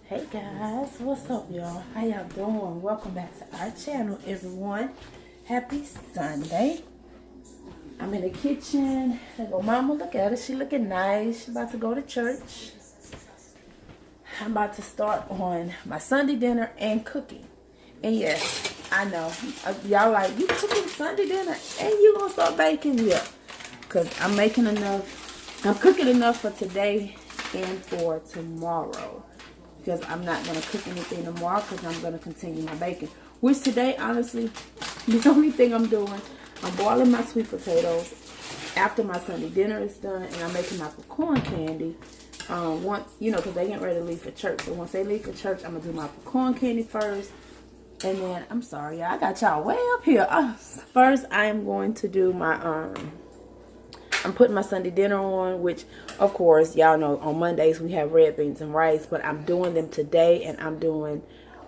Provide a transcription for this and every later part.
Hey guys, what's up y'all? How y'all doing? Welcome back to our channel, everyone. Happy Sunday. I'm in the kitchen. There go mama, look at her. She looking nice. She about to go to church. I'm about to start on my Sunday dinner and cooking. And yes, I know. Y'all like, you cooking Sunday dinner and you gonna start baking? Yeah. Because I'm making enough. I'm cooking enough for today and for tomorrow. Because I'm not going to cook anything tomorrow because I'm going to continue my baking. Which today, honestly, the only thing I'm doing, I'm boiling my sweet potatoes after my Sunday dinner is done. And I'm making my pecan candy. Once, you know, because they getting ready to leave for church. So once they leave for church, I'm going to do my pecan candy first. And then, I'm sorry, y'all, I got y'all way up here. First, I am going to do my, I'm putting my Sunday dinner on, which, of course, y'all know on Mondays we have red beans and rice. But I'm doing them today, and I'm doing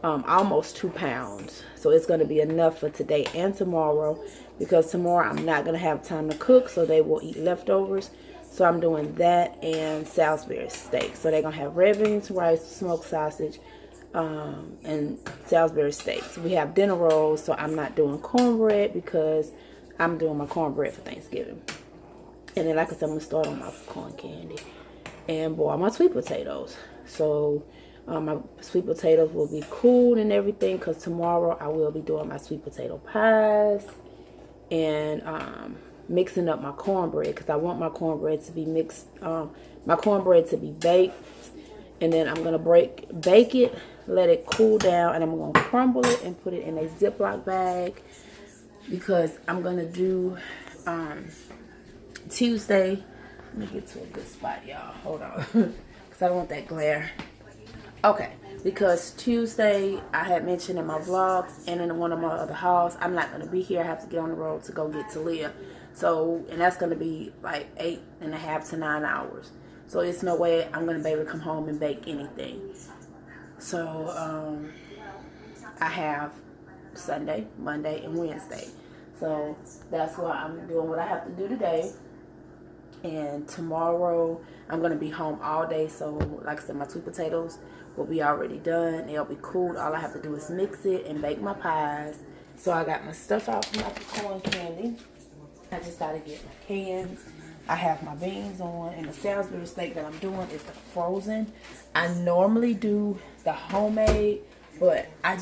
almost 2 pounds. So it's going to be enough for today and tomorrow. Because tomorrow I'm not going to have time to cook, so they will eat leftovers. So I'm doing that and Salisbury steak. So they're going to have red beans, rice, smoked sausage, and Salisbury steaks. We have dinner rolls, so I'm not doing cornbread because I'm doing my cornbread for Thanksgiving. And then, like I said, I'm going to start on my pecan candy and boil my sweet potatoes. So, my sweet potatoes will be cooled and everything because tomorrow I will be doing my sweet potato pies and mixing up my cornbread because I want my cornbread to be mixed, my cornbread to be baked. And then I'm going to bake it, let it cool down, and I'm going to crumble it and put it in a Ziploc bag because I'm going to do... Tuesday, let me get to a good spot, y'all. Hold on, because I don't want that glare. Okay, because Tuesday, I had mentioned in my vlogs and in one of my other hauls, I'm not going to be here. I have to get on the road to go get Taliah. So, and that's going to be like 8.5 to 9 hours. So, it's no way I'm going to be able to come home and bake anything. So, I have Sunday, Monday, and Wednesday. So, that's why I'm doing what I have to do today. And tomorrow I'm going to be home all day. So like I said, my sweet potatoes will be already done. They'll be cooled. All I have to do is mix it and bake my pies. So I got my stuff out for my pecan candy. I just got to get my cans. I have my beans on. And the Salisbury steak that I'm doing is the frozen. I normally do the homemade, but I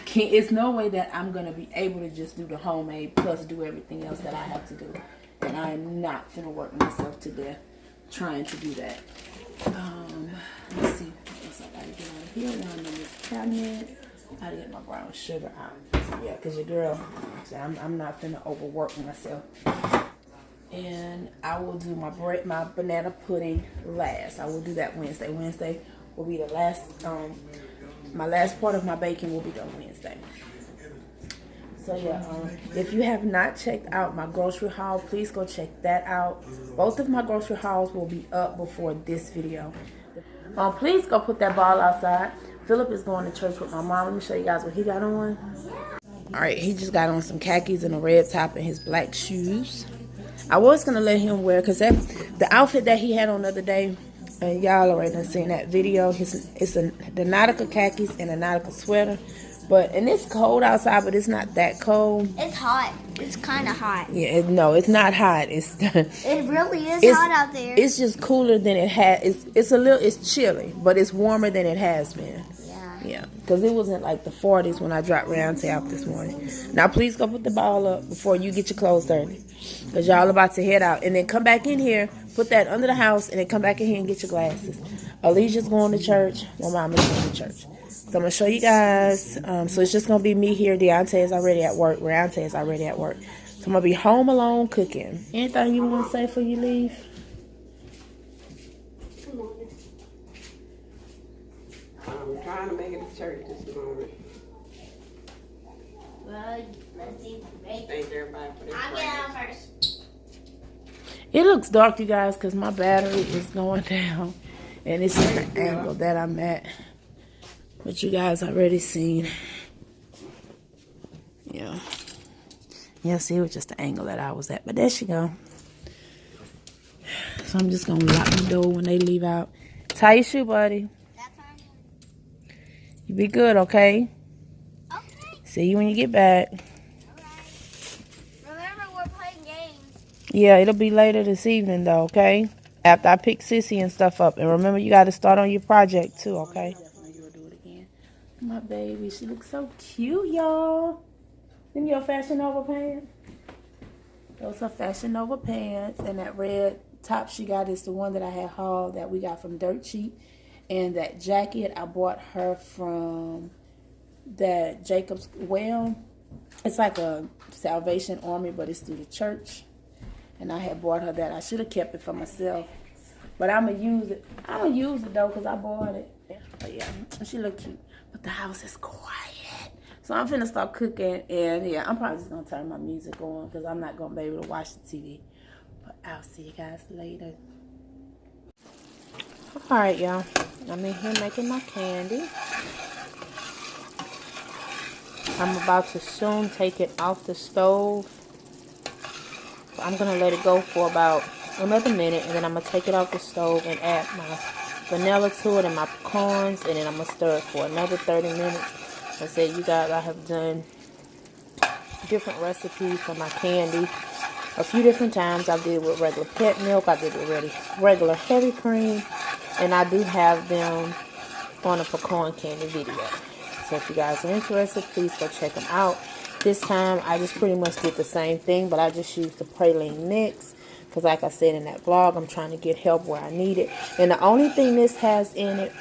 can't. It's no way that I'm going to be able to just do the homemade plus do everything else that I have to do. And I am not going to work myself to death trying to do that. Let's see what else I got to get on here. Now I'm in this cabinet. I got to get my brown sugar out. Yeah, because your girl, I'm not going to overwork myself. And I will do my banana pudding last. I will do that Wednesday. Wednesday will be the last, my last part of my baking will be done Wednesday. So yeah, if you have not checked out my grocery haul, please go check that out. Both of my grocery hauls will be up before this video. Please go put that ball outside. Phillip is going to church with my mom. Let me show you guys what he got on. Alright, he just got on some khakis and a red top and his black shoes. I was going to let him wear, because the outfit that he had on the other day, and y'all already seen that video, it's the Nautica khakis and a Nautica sweater. And it's cold outside, but it's not that cold. It's hot. It's kind of hot. Yeah, no, it's not hot. It really is hot out there. It's just cooler than it has. It's chilly, but it's warmer than it has been. Yeah, because it wasn't like the 40s when I dropped Reonte out this morning. Now, please go put the ball up before you get your clothes dirty, because y'all about to head out. And then come back in here, put that under the house, and then come back in here and get your glasses. Alijah's going to church. My mom is going to church. So I'm going to show you guys. So it's just going to be me here. Deonte is already at work. Reonte is already at work. So I'm going to be home alone cooking. Anything you want to say before you leave? I'm trying to make it to church this moment. Well, let's see. Thank everybody for their I'll get out first. It looks dark, you guys, because my battery is going down. And it's just the angle that I'm at. But you guys already seen. Yeah. Yeah, see, it was just the angle that I was at. But there she go. So I'm just going to lock the door when they leave out. Tie your shoe, buddy. That's fine. You be good, okay? Okay. See you when you get back. Remember, we're playing games. Yeah, it'll be later this evening, though, okay? After I pick Sissy and stuff up. And remember, you got to start on your project, too, okay? Definitely will do it again. My baby, she looks so cute, y'all. Them your Fashion Nova pants? Those are Fashion Nova pants. And that red top she got is the one that I had hauled that we got from Dirt Cheap. And that jacket, I bought her from that Jacob's Well. It's like a Salvation Army, but it's through the church. And I had bought her that. I should have kept it for myself. But I'm going to use it. I'm going to use it, though, because I bought it. But, yeah, she look cute. But the house is quiet. So I'm finna start cooking. And, yeah, I'm probably just going to turn my music on because I'm not going to be able to watch the TV. But I'll see you guys later. All right, y'all. I'm in here making my candy. I'm about to soon take it off the stove. I'm going to let it go for about another minute. And then I'm going to take it off the stove and add my vanilla to it and my pecans. And then I'm going to stir it for another 30 minutes. I said, you guys, I have done different recipes for my candy a few different times. I did with regular pet milk. I did with regular heavy cream. And I do have them on a pecan candy video. So if you guys are interested, please go check them out. This time, I just pretty much did the same thing, but I just used the praline mix. Because like I said in that vlog, I'm trying to get help where I need it. And the only thing this has in it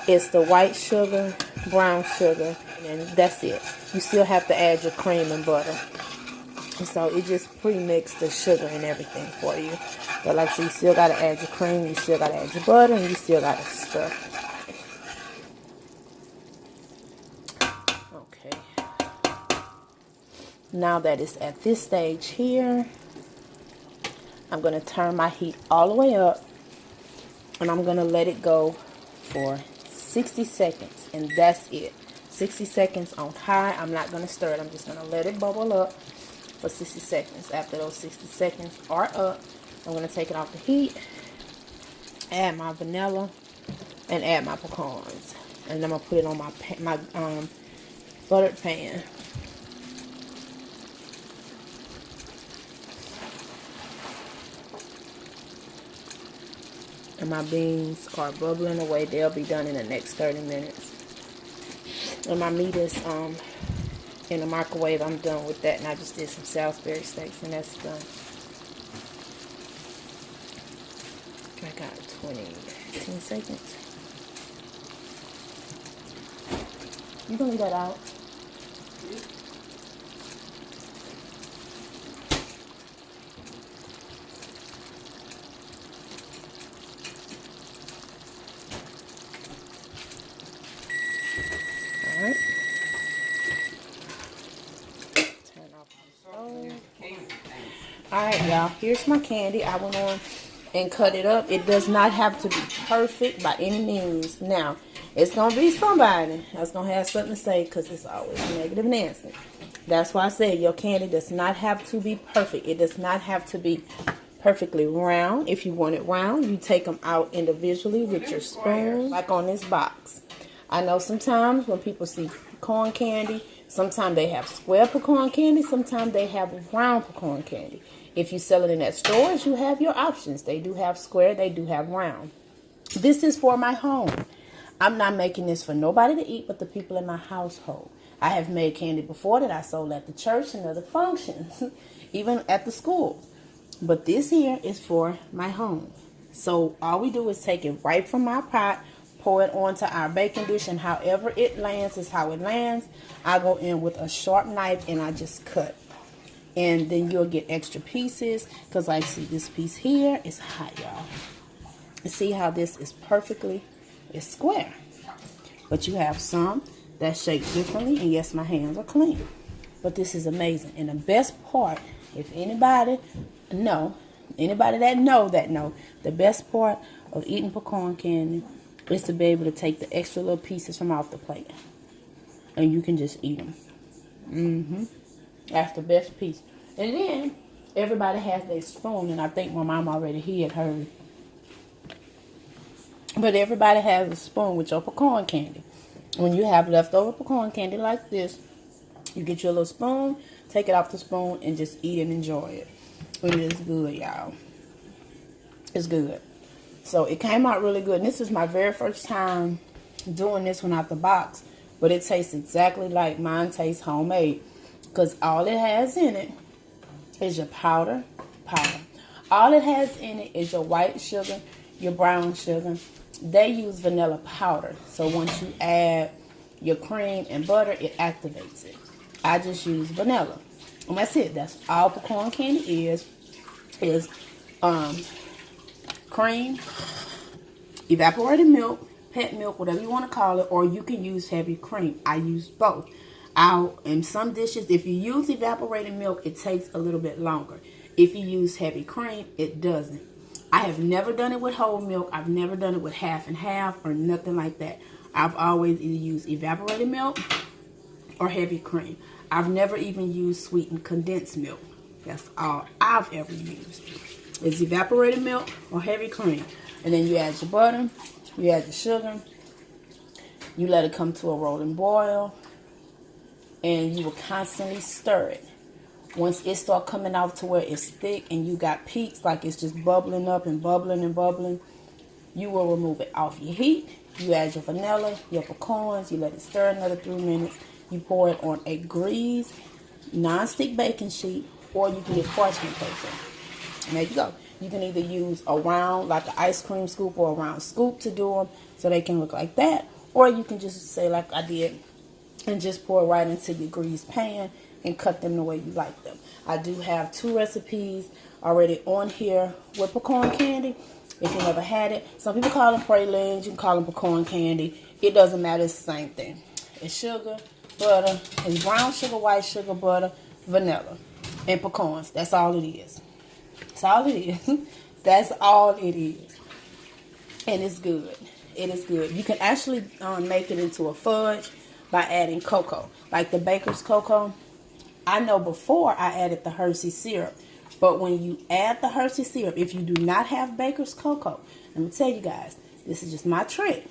is the white sugar, brown sugar, and that's it. You still have to add your cream and butter. And so it just pre-mixed the sugar and everything for you. But like I said, you still got to add your cream, you still got to add your butter, and you still got to stir. Okay. Now that it's at this stage here, I'm going to turn my heat all the way up. And I'm going to let it go for 60 seconds. And that's it. 60 seconds on high. I'm not going to stir it. I'm just going to let it bubble up for 60 seconds. After those 60 seconds are up, I'm going to take it off the heat, add my vanilla, and add my pecans. And I'm going to put it on my buttered pan. And my beans are bubbling away. They'll be done in the next 30 minutes. And my meat is in the microwave. I'm done with that. And I just did some Salisbury steaks, and that's done. I got 10 seconds. You can leave that out. Alright. Turn off the stove. Alright, y'all. Here's my candy. I went on and cut it up. It does not have to be perfect by any means. Now, it's going to be somebody that's going to have something to say because it's always negative Nancy. That's why I said your candy does not have to be perfect. It does not have to be perfectly round. If you want it round, you take them out individually with your spoon, like on this box. I know sometimes when people see pecan candy, sometimes they have square pecan candy, sometimes they have round pecan candy. If you sell it in at stores, you have your options. They do have square, they do have round. This is for my home. I'm not making this for nobody to eat but the people in my household. I have made candy before that I sold at the church and other functions, even at the schools. But this here is for my home. So all we do is take it right from our pot, pour it onto our baking dish, and however it lands is how it lands. I go in with a sharp knife and I just cut. And then you'll get extra pieces because like see this piece here is hot, y'all. And see how this is perfectly, it's square. But you have some that shake differently, and yes, my hands are clean. But this is amazing. And the best part, if anybody that know, the best part of eating pecan candy is to be able to take the extra little pieces from off the plate. And you can just eat them. That's the best piece. And then everybody has their spoon, and I think my mom already hid hers. But everybody has a spoon with your pecan candy. when you have leftover pecan candy like this, you get your little spoon, take it off the spoon, and just eat and enjoy it. And it is good, y'all. It's good. So it came out really good. And this is my very first time doing this one out the box. But it tastes exactly like mine tastes homemade. Because all it has in it is your powder. All it has in it is your white sugar, your brown sugar. They use vanilla powder. So once you add your cream and butter, it activates it. I just use vanilla. And that's it. That's all pecan candy is cream, evaporated milk, pet milk, whatever you want to call it, or you can use heavy cream. I use both. In some dishes, if you use evaporated milk, it takes a little bit longer. If you use heavy cream, it doesn't. I have never done it with whole milk. I've never done it with half and half or nothing like that. I've always either used evaporated milk or heavy cream. I've never even used sweetened condensed milk. That's all I've ever used. It's evaporated milk or heavy cream. And then you add your butter, you add your sugar, you let it come to a rolling boil, and you will constantly stir it. Once it starts coming out to where it's thick and you got peaks, like it's just bubbling up and bubbling and bubbling, you will remove it off your heat. You add your vanilla, your pecans, you let it stir another 3 minutes. You pour it on a greased non-stick baking sheet, or you can get parchment paper. And there you go. You can either use a round, like an ice cream scoop, or a round scoop to do them so they can look like that. Or you can just say like I did and just pour it right into your greased pan and cut them the way you like them. I do have 2 recipes already on here with pecan candy. If you never had it, some people call them pralines, you can call them pecan candy. It doesn't matter, it's the same thing. It's sugar, butter, it's brown sugar, white sugar, butter, vanilla, and pecans. That's all it is. That's all it is. That's all it is. And it's good. It is good. You can actually make it into a fudge by adding cocoa. Like the baker's cocoa. I know before I added the Hershey syrup. But when you add the Hershey syrup, if you do not have baker's cocoa, let me tell you guys, this is just my trick.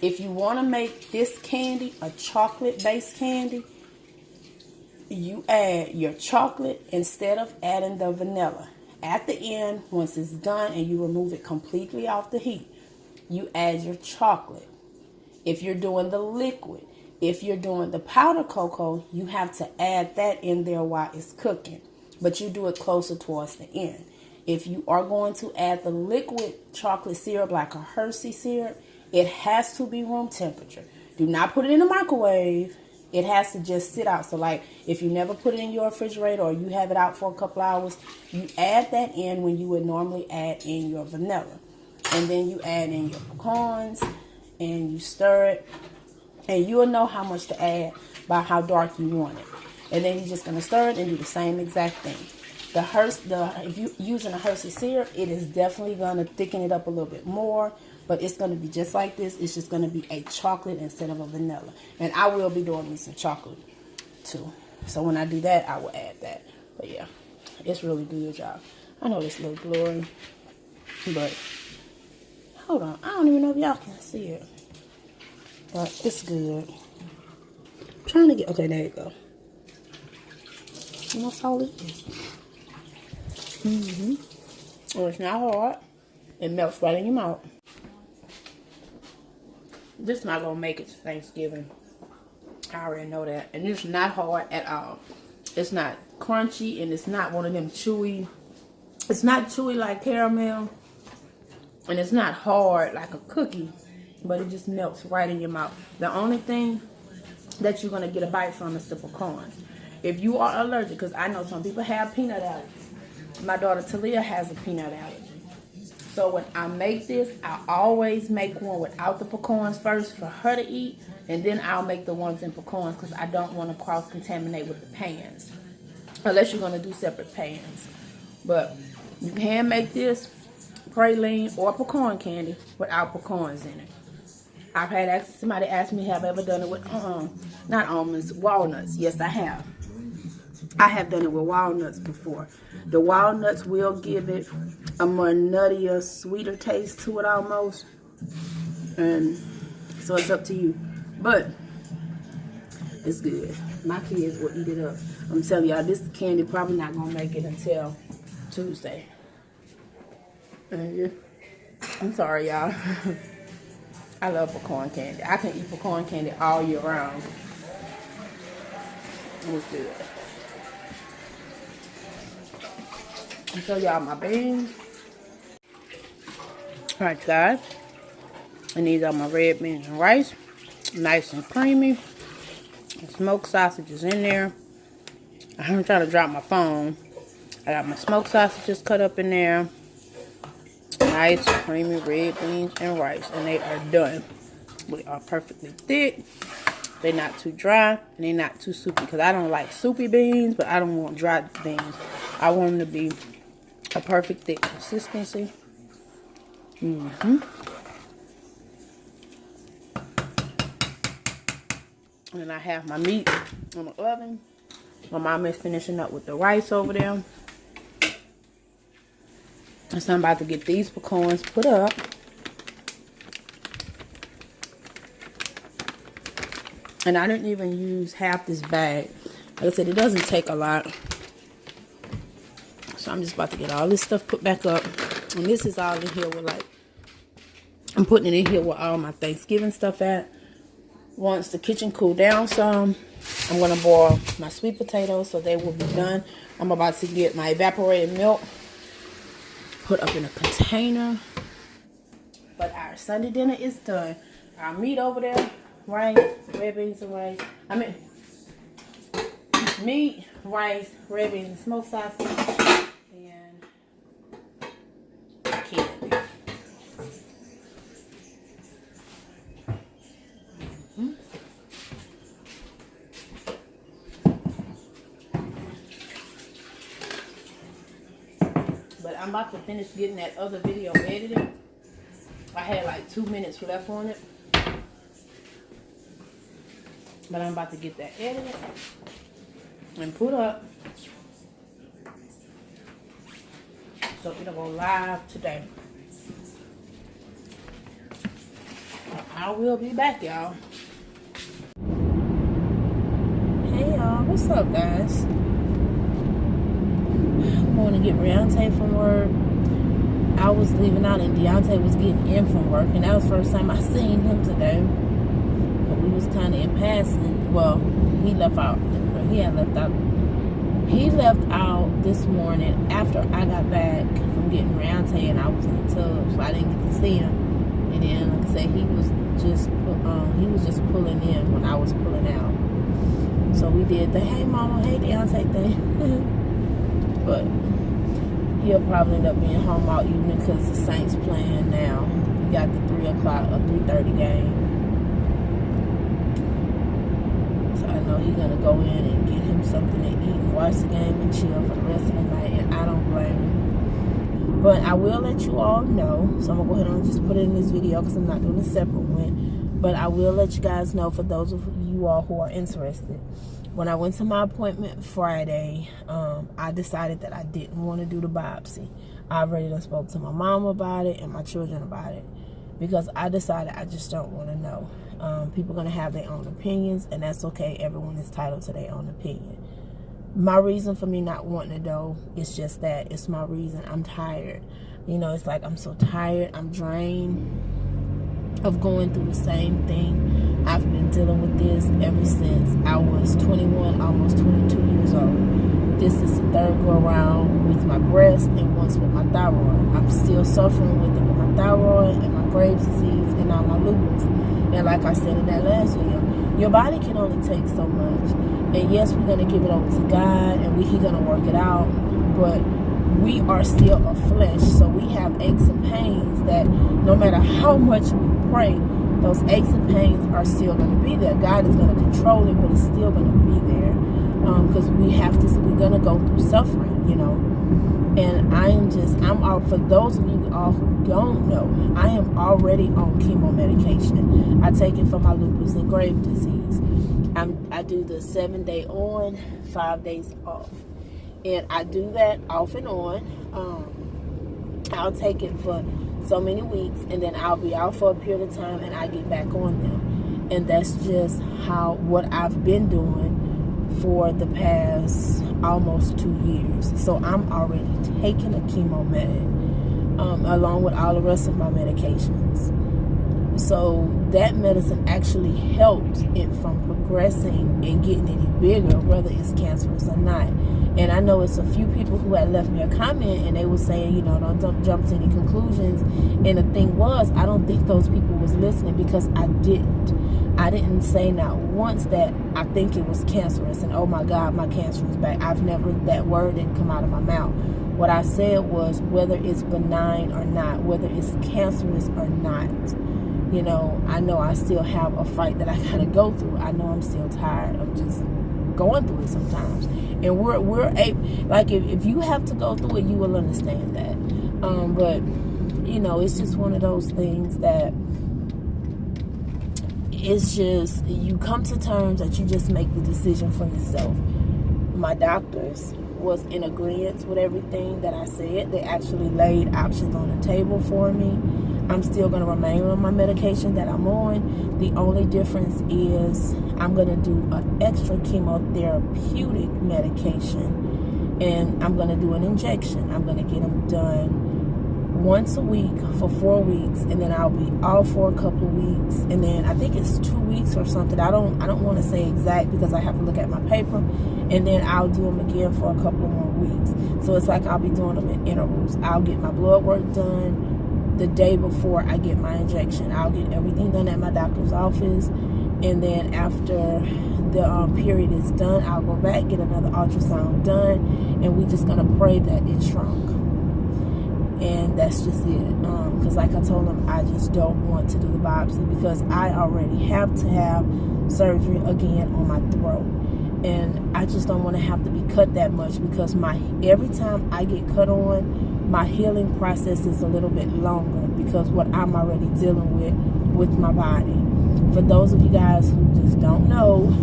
If you want to make this candy a chocolate-based candy, you add your chocolate instead of adding the vanilla. At the end, once it's done and you remove it completely off the heat, you add your chocolate. If you're doing the liquid, if you're doing the powder cocoa, you have to add that in there while it's cooking. But you do it closer towards the end. If you are going to add the liquid chocolate syrup like a Hershey syrup, it has to be room temperature. Do not put it in the microwave. It has to just sit out. So like if you never put it in your refrigerator or you have it out for a couple hours, you add that in when you would normally add in your vanilla. And then you add in your pecans and you stir it. And you'll know how much to add by how dark you want it. And then you're just going to stir it and do the same exact thing. If you're using a Hershey syrup, it is definitely going to thicken it up a little bit more. But it's going to be just like this. It's just going to be a chocolate instead of a vanilla. And I will be doing me some chocolate too. So when I do that, I will add that. But yeah, it's really good, y'all. I know this looks blurry. But hold on. I don't even know if y'all can see it. But it's good. I'm trying to get... Okay, there you go. And that's all it is. Oh, it's not hard. It melts right in your mouth. This is not going to make it to Thanksgiving. I already know that. And it's not hard at all. It's not crunchy and it's not one of them chewy. It's not chewy like caramel. And it's not hard like a cookie. But it just melts right in your mouth. The only thing that you're going to get a bite from is the pecans. If you are allergic, because I know some people have peanut allergies. My daughter Taliah has a peanut allergy. So when I make this, I always make one without the pecans first for her to eat. And then I'll make the ones in pecans because I don't want to cross-contaminate with the pans. Unless you're going to do separate pans. But you can make this praline or pecan candy without pecans in it. I've had somebody ask me, have I ever done it with, not almonds, walnuts. Yes, I have. I have done it with walnuts before. The walnuts will give it a more nuttier, sweeter taste to it almost. And So it's up to you. But it's good. My kids will eat it up. I'm telling y'all, this candy probably not gonna make it until Tuesday. I'm sorry, y'all. I love pecan candy. I can eat pecan candy all year round. It's good. I'll show y'all my beans. Alright, guys. And these are my red beans and rice. Nice and creamy. Smoked sausages in there. I'm trying to drop my phone. I got my smoked sausages cut up in there. Nice, creamy red beans and rice. And they are done. They are perfectly thick. They're not too dry. And they're not too soupy. Because I don't like soupy beans. But I don't want dry beans. I want them to be a perfect thick consistency. And I have my meat in the oven. My mom is finishing up with the rice over there. And so I'm about to get these pecans put up. And I didn't even use half this bag. Like I said, it doesn't take a lot. So I'm just about to get all this stuff put back up. And this is all in here with like, I'm putting it in here where all my Thanksgiving stuff at. Once the kitchen cool down some, I'm going to boil my sweet potatoes so they will be done. I'm about to get my evaporated milk put up in a container. But our Sunday dinner is done. Our meat over there, rice, red beans and rice. Meat, rice, red beans and smoked sausage, and candy. I'm about to finish getting that other video edited. I had like 2 minutes left on it. But I'm about to get that edited and put up. So it'll go live today. I will be back, y'all. Hey, y'all. What's up, guys? I'm going to get Reonte from work. I was leaving out and Deonte was getting in from work, and that was the first time I seen him today. But we was kind of in passing. Well, he left out. He had left out. He left out this morning after I got back from getting Reonte, and I was in the tub, so I didn't get to see him. And then, like I said, he was just pulling in when I was pulling out. So we did the hey mama, hey Deonte thing. But he'll probably end up being home all evening because the Saints playing now. We got the 3 o'clock or 3:30 game. So I know he's going to go in and get him something to eat and watch the game and chill for the rest of the night. And I don't blame him. But I will let you all know. So I'm going to go ahead and just put it in this video because I'm not doing a separate one. But I will let you guys know, for those of you all who are interested. When I went to my appointment Friday, I decided that I didn't want to do the biopsy. I already done spoke to my mom about it and my children about it, because I decided I just don't want to know. People are going to have their own opinions, and that's okay. Everyone is entitled to their own opinion. My reason for me not wanting to know is just that. It's my reason. I'm tired. You know, it's like I'm so tired. I'm drained of going through the same thing. I've been dealing with this ever since I was 21, almost 22 years old. This is the third go around with my breast and once with my thyroid. I'm still suffering with it with my thyroid and my Graves' disease and now my lupus. And like I said in that last video, your body can only take so much. And yes, we're going to give it over to God and He's going to work it out. But we are still a flesh, so we have aches and pains that no matter how much we pray, those aches and pains are still going to be there. God is going to control it, but it's still going to be there, because we're going to go through suffering, you know. And I'm out. For those of you all who don't know, I am already on chemo medication. I take it for my lupus and Graves' disease. I do the 7 day on, 5 days off. And I do that off and on. I'll take it for so many weeks, and then I'll be out for a period of time and I get back on them. And that's just what I've been doing for the past almost 2 years. So I'm already taking a chemo med, along with all the rest of my medications. So that medicine actually helped it from progressing and getting any bigger, whether it's cancerous or not. And I know it's a few people who had left me a comment and they were saying, you know, don't jump to any conclusions. And the thing was, I don't think those people was listening, because I didn't say not once that I think it was cancerous and oh my God, my cancer is back. That word didn't come out of my mouth. What I said was whether it's benign or not, whether it's cancerous or not. You know I still have a fight that I gotta go through. I know I'm still tired of just going through it sometimes. And we're able, like, if you have to go through it, you will understand that. But you know, it's just one of those things that it's just, you come to terms that you just make the decision for yourself. My doctors was in agreement with everything that I said. They actually laid options on the table for me. I'm still going to remain on my medication that I'm on. The only difference is I'm going to do an extra chemotherapeutic medication, and I'm going to do an injection. I'm going to get them done once a week for 4 weeks, and then I'll be off for a couple of weeks, and then I think it's 2 weeks or something. I don't want to say exact because I have to look at my paper, and then I'll do them again for a couple of more weeks. So it's like I'll be doing them in intervals. I'll get my blood work done the day before I get my injection. I'll get everything done at my doctor's office, and then after the period is done, I'll go back, get another ultrasound done, and we're just gonna pray that it shrunk. And that's just it. Because like I told him, I just don't want to do the biopsy because I already have to have surgery again on my throat. And I just don't want to have to be cut that much, because every time I get cut on, my healing process is a little bit longer because what I'm already dealing with my body. For those of you guys who just don't know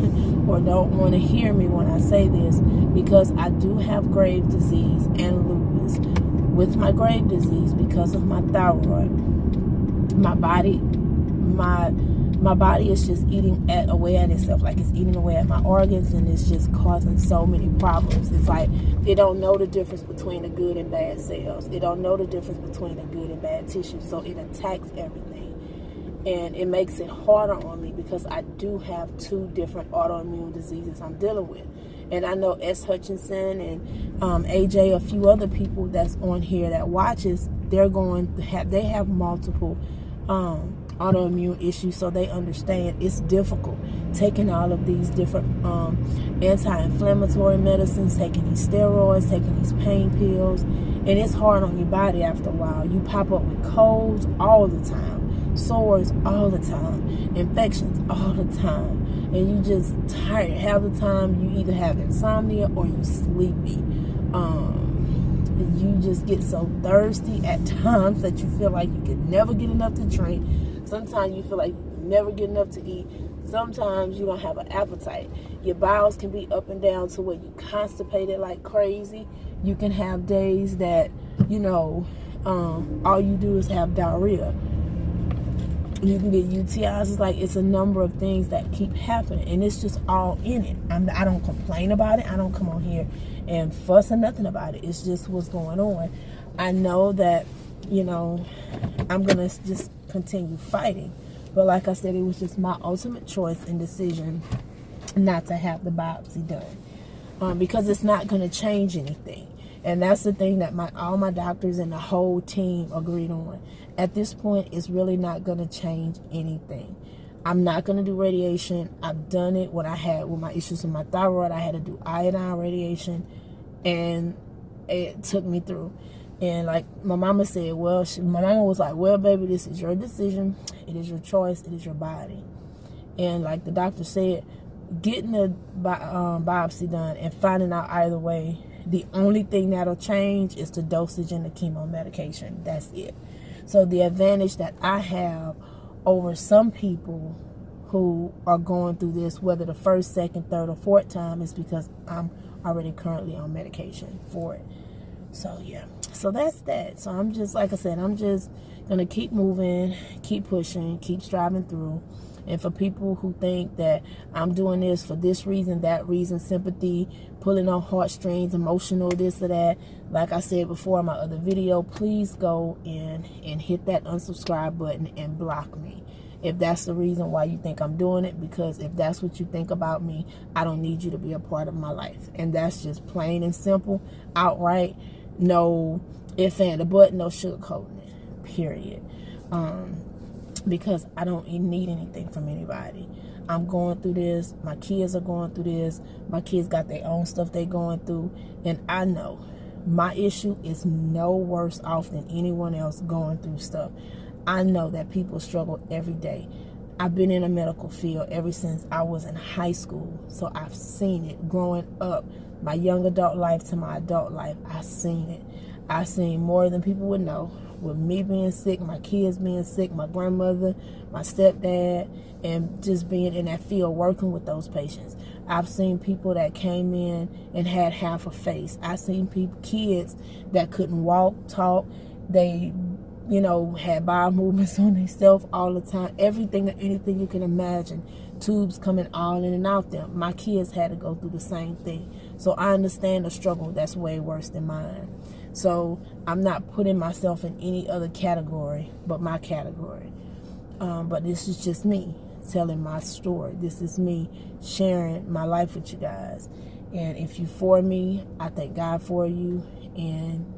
or don't want to hear me when I say this, because I do have Graves' disease and lupus. With my Graves' disease, because of my thyroid, my body is just eating away at itself. Like, it's eating away at my organs, and it's just causing so many problems. It's like it don't know the difference between the good and bad cells. It don't know the difference between the good and bad tissue. So it attacks everything, and it makes it harder on me because I do have 2 different autoimmune diseases I'm dealing with. And I know S. Hutchinson and AJ, a few other people that's on here that watches, they have multiple autoimmune issues, so they understand it's difficult taking all of these different anti-inflammatory medicines, taking these steroids, taking these pain pills, and it's hard on your body after a while. You pop up with colds all the time, sores all the time, infections all the time, and you just tired. Half the time you either have insomnia or you sleepy. You just get so thirsty at times that you feel like you could never get enough to drink. Sometimes you feel like you can never get enough to eat. Sometimes you don't have an appetite. Your bowels can be up and down to where you constipated like crazy. You can have days that, all you do is have diarrhea. You can get UTIs. It's a number of things that keep happening, and it's just all in it. I don't complain about it. I don't come on here and fuss or nothing about it. It's just what's going on. I know that, I'm going to just continue fighting. But like I said, it was just my ultimate choice and decision not to have the biopsy done. Because it's not going to change anything. And that's the thing that all my doctors and the whole team agreed on. At this point, it's really not going to change anything. I'm not going to do radiation. I've done it when I had with my issues with my thyroid. I had to do iodine radiation, and it took me through. And like my mama said, my mama was like, well, baby, this is your decision. It is your choice. It is your body. And like the doctor said, getting the biopsy done and finding out either way, the only thing that'll change is the dosage and the chemo medication. That's it. So the advantage that I have over some people who are going through this, whether the first, second, third, or fourth time, is because I'm already currently on medication for it. So yeah, So that's that. So I'm just, like I said, I'm just going to keep moving, keep pushing, keep striving through. And for people who think that I'm doing this for this reason, that reason, sympathy, pulling on heartstrings, emotional, this or that, like I said before in my other video, please go in and hit that unsubscribe button and block me. If that's the reason why you think I'm doing it, because if that's what you think about me, I don't need you to be a part of my life. And that's just plain and simple, outright, no ifs and a but, no sugarcoating it, period. Because I don't need anything from anybody. I'm going through this. My kids are going through this. My kids got their own stuff they're going through. And I know my issue is no worse off than anyone else going through stuff. I know that people struggle every day. I've been in a medical field ever since I was in high school. So I've seen it growing up. My young adult life to my adult life, I've seen it. I've seen more than people would know. With me being sick, my kids being sick, my grandmother, my stepdad, and just being in that field working with those patients. I've seen people that came in and had half a face. I've seen kids that couldn't walk, talk. They, had bowel movements on themselves all the time. Everything and anything you can imagine. Tubes coming all in and out them. My kids had to go through the same thing. So I understand the struggle that's way worse than mine. So I'm not putting myself in any other category but my category. But this is just me telling my story. This is me sharing my life with you guys. And if you for me, I thank God for you. And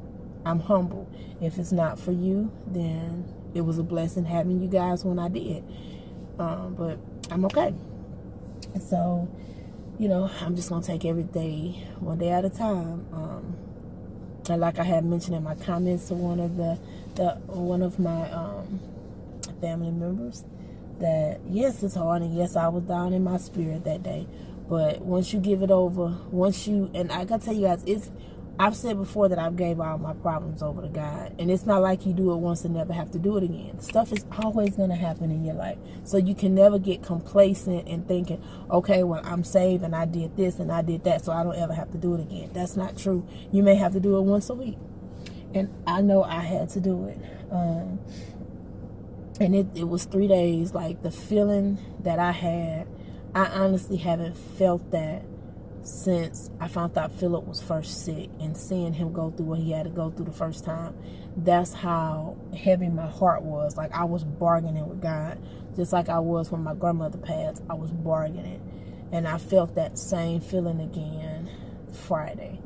I'm humble. If it's not for you, then it was a blessing having you guys when I did. But I'm okay. So, I'm just going to take every day, one day at a time. And like I had mentioned in my comments to one of my family members, that yes, it's hard, and yes, I was down in my spirit that day. But once you give it over, and I gotta tell you guys, I've said before that I've gave all my problems over to God. And it's not like you do it once and never have to do it again. Stuff is always going to happen in your life. So you can never get complacent and thinking, okay, well, I'm saved and I did this and I did that, so I don't ever have to do it again. That's not true. You may have to do it once a week. And I know I had to do it. And it was 3 days. Like, the feeling that I had, I honestly haven't felt that since I found out Phillip was first sick, and seeing him go through what he had to go through the first time. That's how heavy my heart was. Like, I was bargaining with God, just like I was when my grandmother passed. I was bargaining, and I felt that same feeling again Friday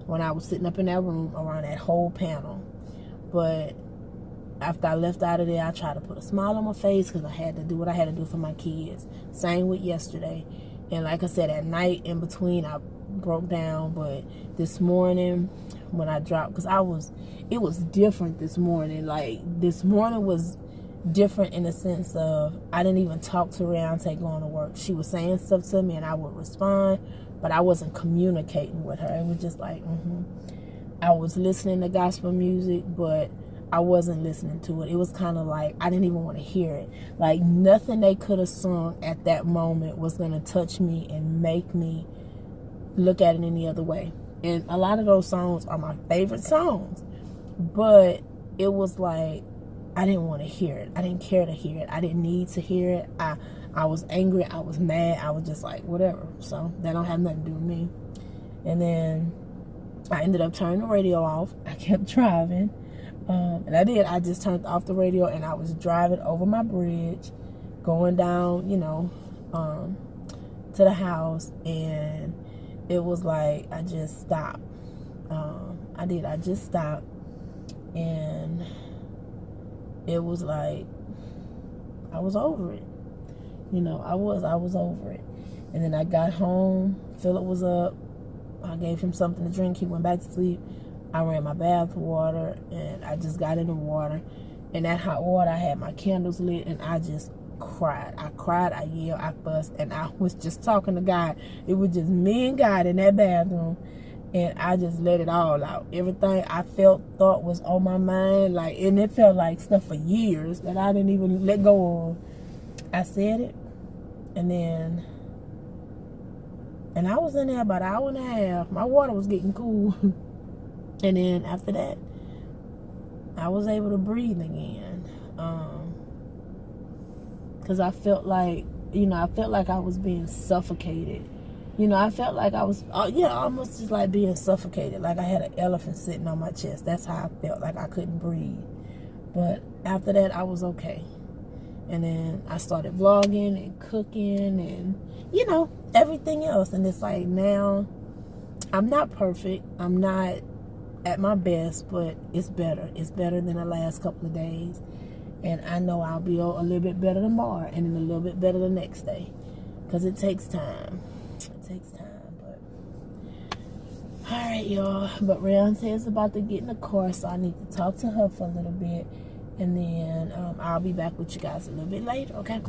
when I was sitting up in that room around that whole panel. But after I left out of there, I tried to put a smile on my face because I had to do what I had to do for my kids. Same with yesterday. And like I said, at night in between, I broke down. But this morning, when I dropped, because it was different this morning. Like, this morning was different in the sense of, I didn't even talk to Reonte going to work. She was saying stuff to me and I would respond, but I wasn't communicating with her. It was just like, I was listening to gospel music, but I wasn't listening to it. It was kind of like I didn't even want to hear it. Like, nothing they could have sung at that moment was going to touch me and make me look at it any other way. And a lot of those songs are my favorite songs. But it was like I didn't want to hear it. I didn't care to hear it. I didn't need to hear it. I was angry. I was mad. I was just like, whatever. So that don't have nothing to do with me. And then I ended up turning the radio off. I kept driving. And I did. I just turned off the radio and I was driving over my bridge, going down, to the house. And it was like I just stopped. I just stopped. And it was like I was over it. I was over it. And then I got home. Phillip was up. I gave him something to drink. He went back to sleep. I ran my bath water, and I just got in the water. And that hot water, I had my candles lit, and I just cried. I yelled, I fussed, and I was just talking to God. It was just me and God in that bathroom, and I just let it all out. Everything I thought was on my mind, and it felt like stuff for years that I didn't even let go of. I said it, and I was in there about an hour and a half. My water was getting cool. And then after that, I was able to breathe again. Because I felt like, I felt like I was being suffocated. I felt like I was, almost just like being suffocated. Like I had an elephant sitting on my chest. That's how I felt, like I couldn't breathe. But after that, I was okay. And then I started vlogging and cooking and, everything else. And it's like now, I'm not perfect. I'm not at my best, but it's better. It's better than the last couple of days. And I know I'll be a little bit better tomorrow and then a little bit better the next day. Because it takes time. It takes time. But alright, y'all. But Reonte is about to get in the car, so I need to talk to her for a little bit. And then I'll be back with you guys a little bit later, okay?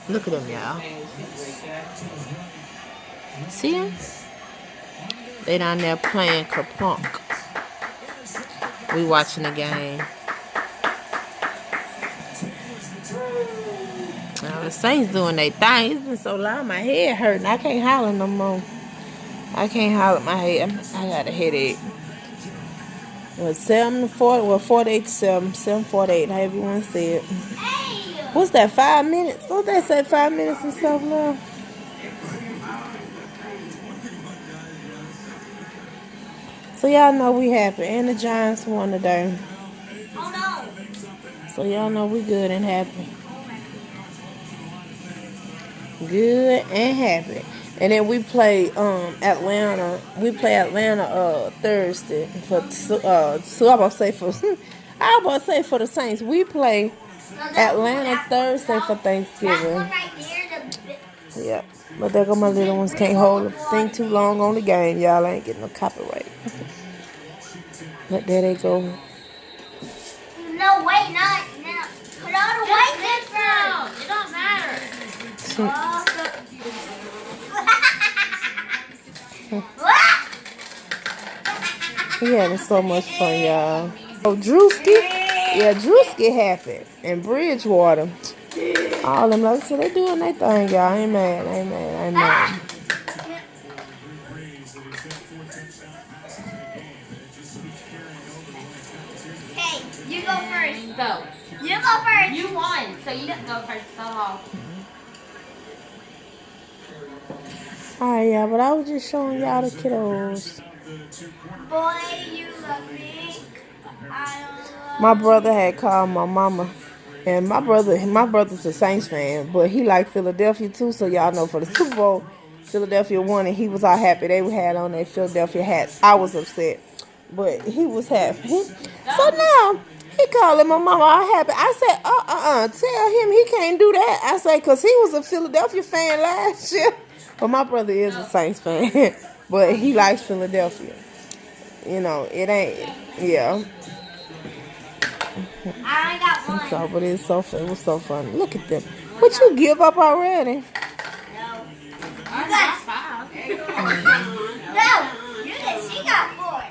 Look at them, y'all. See them? They down there playing kerplunk. We watching the game. Now the Saints doing their thing. It's been so loud, my head hurting. I can't holler no more. I can't holler my head. I got a headache. Well, 48 to 7, 7:48, however you want to say it. What's that, 5 minutes? Don't they say 5 minutes and stuff, love? So y'all know we happy. And the Giants won today. Oh no. So y'all know we good and happy. Good and happy. And then we play Atlanta. We play Atlanta Thursday for I was about to say for the Saints. We play Atlanta Thursday for Thanksgiving. Yep. But there go my little ones. Can't hold the thing too long on the game. Y'all ain't getting no copyright. But there they go. No, wait, not now. Put all the white bits down. It don't matter. We having so much fun, y'all. Oh, Drewski. Yeah, Drewski happy. And Bridgewater. All them, like I said, they doing their thing, y'all. Ain't mad. Hey, you go first. Go. You go first. You won, so you can go first. So long. Alright, y'all, but I was just showing y'all the kiddos. Boy, you love me. I love My brother had called my mama. And my brother's a Saints fan, but he liked Philadelphia too, so y'all know for the Super Bowl, Philadelphia won and he was all happy. They had on their Philadelphia hats. I was upset, but he was happy. So now, he calling my mama all happy. I said, tell him he can't do that. I said, because he was a Philadelphia fan last year. But my brother is a Saints fan, but he likes Philadelphia. It ain't, yeah. I got one. So, but it was so fun. Look at them. What, you give up already? No. You got 5. No, she got 4.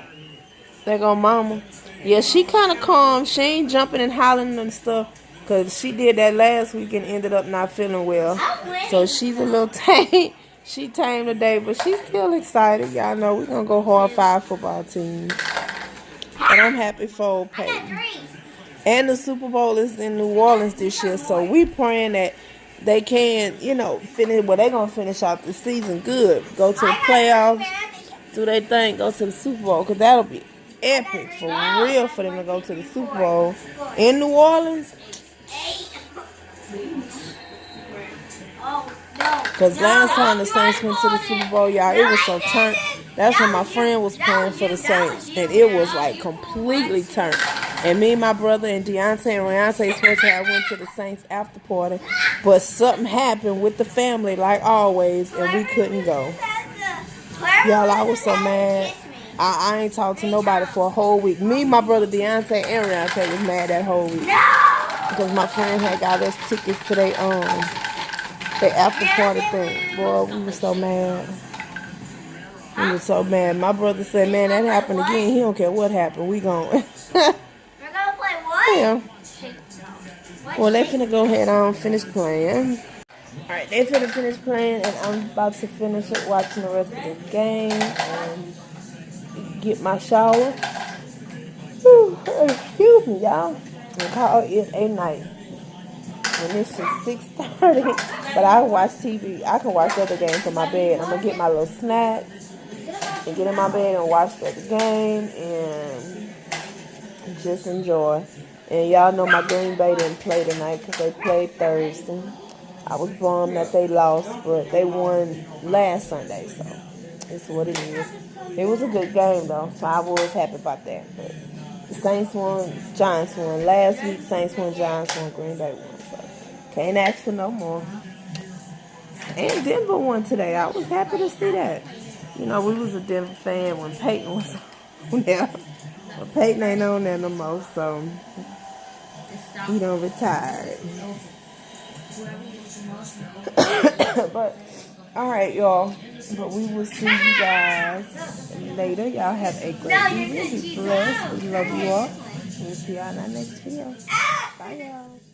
There go mama. Yeah, she kind of calm. She ain't jumping and hollering and stuff. Because she did that last week and ended up not feeling well. So she's a little tame. She tame today, but she's still excited. Y'all know we're going to go hard 5 football teams. But I'm happy for old Peyton. And the Super Bowl is in New Orleans this year. So we praying that they can, finish. Well, they're going to finish out the season good. Go to the playoffs. Do their thing. Go to the Super Bowl. Because that'll be epic for real for them to go to the Super Bowl in New Orleans. Because last time the Saints went to the Super Bowl, y'all, it was so turned. That's when my friend was playing for the Saints. And it was like completely turned. And me and my brother and Deonte and Reonte supposed to have went to the Saints after party. But something happened with the family like always. And we couldn't go. Y'all, I was so mad. I ain't talked to nobody for a whole week. Me, my brother Deonte and Reonte was mad that whole week. Because my friend had got us tickets to their after party thing. Boy, we were so mad. We were so mad. My brother said, man, that happened again. He don't care what happened. We going. We're going to play what? Yeah. Well, they finna go ahead and finish playing. Alright, they finna finish playing, and I'm about to finish it watching the rest of this game. And get my shower. Whew, excuse me, y'all. And call it a night. And it's just 6:30. But I watch TV. I can watch the other game from my bed. I'm gonna get my little snacks and get in my bed and watch the other game and just enjoy. And y'all know my Green Bay didn't play tonight because they played Thursday. I was bummed that they lost, but they won last Sunday, so it's what it is. It was a good game though, so I was happy about that. But the Saints won, Giants won. Last week, Saints won, Giants won, Green Bay won. So can't ask for no more. And Denver won today. I was happy to see that. You know, we was a Denver fan when Peyton was on there. But Peyton ain't on there no more, so he done retired. But, alright, y'all. But we will see you guys later. Y'all have a great evening. Be blessed. We love you all. We'll see y'all in our next video. Bye, y'all.